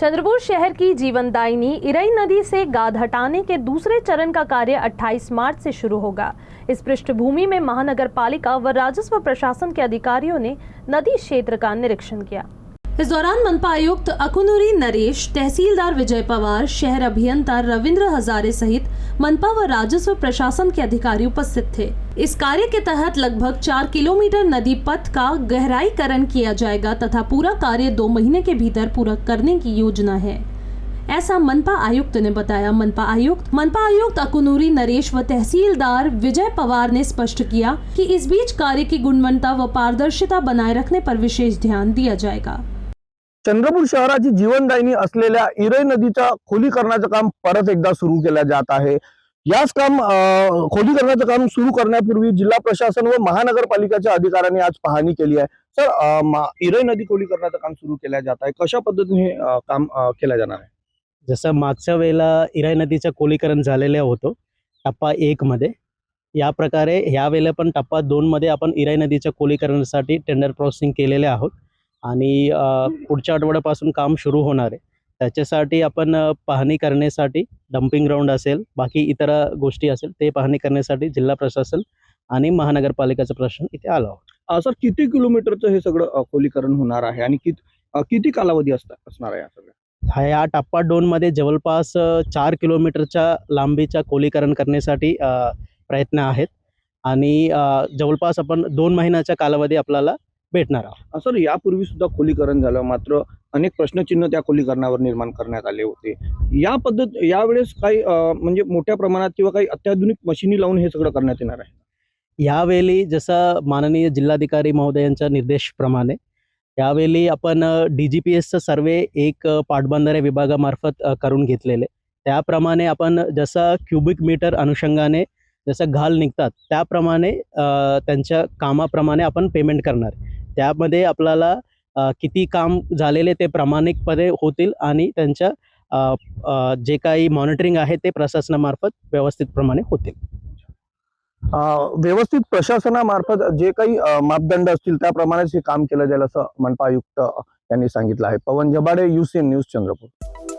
चंद्रपुर शहर की जीवनदायिनी इरई नदी से गाद हटाने के दूसरे चरण का कार्य 28 मार्च से शुरू होगा। इस पृष्ठभूमि में महानगर पालिका व राजस्व प्रशासन के अधिकारियों ने नदी क्षेत्र का निरीक्षण किया। इस दौरान मनपा आयुक्त अकुनुरी नरेश, तहसीलदार विजय पवार, शहर अभियंता रविंद्र हजारे सहित मनपा व राजस्व प्रशासन के अधिकारी उपस्थित थे। इस कार्य के तहत लगभग 4 किलोमीटर नदी पथ का गहराईकरण किया जाएगा तथा पूरा कार्य 2 महीने के भीतर पूरा करने की योजना है, ऐसा मनपा आयुक्त ने बताया। मनपा आयुक्त अकुनुरी नरेश व तहसीलदार विजय पवार ने स्पष्ट किया कि इस बीच कार्य की गुणवत्ता व पारदर्शिता बनाए रखने पर विशेष ध्यान दिया जाएगा। चंद्रपूर शहराची जीवनदायिनी असलेल्या इरई नदीच्या खोलीकरणाचं काम परत एकदा सुरू केलं जात आहे। याच खोलीकरणाचं काम सुरू करण्यापूर्वी जिल्हा प्रशासन व महानगरपालिकेच्या अधिकाऱ्यांनी आज पाहणी केली आहे। सर, इरई नदी खोलीकरणाचं काम सुरू केलं जात आहे, कशा पद्धतीने हे काम केलं जाणार आहे? जसं मागच्या वेळेला इराई नदीचं खोलीकरण झालेलं होतं टप्पा 1 मध्ये, या प्रकारे ह्या वेळेला पण टप्पा 2 मध्ये आपण इराई नदीच्या खोलीकरणासाठी टेंडर प्रोसेसिंग केलेले आहोत आणि पुढच्या आठवड्यापासून काम सुरू होणार आहे। त्याच्यासाठी आपण पाहणी करण्यासाठी डम्पिंग ग्राउंड असेल, बाकी इतर गोष्टी असेल ते पाहणी करण्यासाठी जिल्हा प्रशासन आणि महानगरपालिकेचं प्रशासन इथे आलं आहोत। सर, किती किलोमीटरचं हे सगळं खोलीकरण होणार आहे आणि किती कालावधी असणार आहे? या टप्पा 2 मध्ये जवळपास 4 किलोमीटरच्या लांबीच्या खोलीकरण करण्यासाठी प्रयत्न आहेत आणि जवळपास आपण 2 महिन्याचा कालावधी आपल्याला भेटणार आहे। सर, यापूर्वी सुद्धा खोलीकरण झालं, मात्र अनेक प्रश्नचिन्ह त्या खोलीकरणावर निर्माण करण्यात आले होते। यावेळेस काही म्हणजे मोठ्या प्रमाणात किंवा काही अत्याधुनिक मशिनी लावून हे सगळं करण्यात येणार आहे? यावेळी जसं माननीय जिल्हाधिकारी महोदयांच्या निर्देशप्रमाणे यावेळी आपण DGPSचं सर्वे एक पाटबंधारे विभागामार्फत करून घेतलेले। त्याप्रमाणे आपण जसं क्युबिक मीटर अनुषंगाने जसं घाल निघतात त्याप्रमाणे त्यांच्या कामाप्रमाणे आपण पेमेंट करणार। त्यामध्ये आपल्याला किती काम झालेले ते प्रामाणिकपणे होतील आणि त्यांच्या जे काही मॉनिटरिंग आहे ते प्रशासनामार्फत व्यवस्थितप्रमाणे होतील। व्यवस्थित प्रशासनामार्फत जे काही मापदंड असतील त्याप्रमाणेच हे काम केलं जाईल असं मनपा आयुक्त यांनी सांगितलं आहे। पवन जबाडे, UCN न्यूज, चंद्रपूर।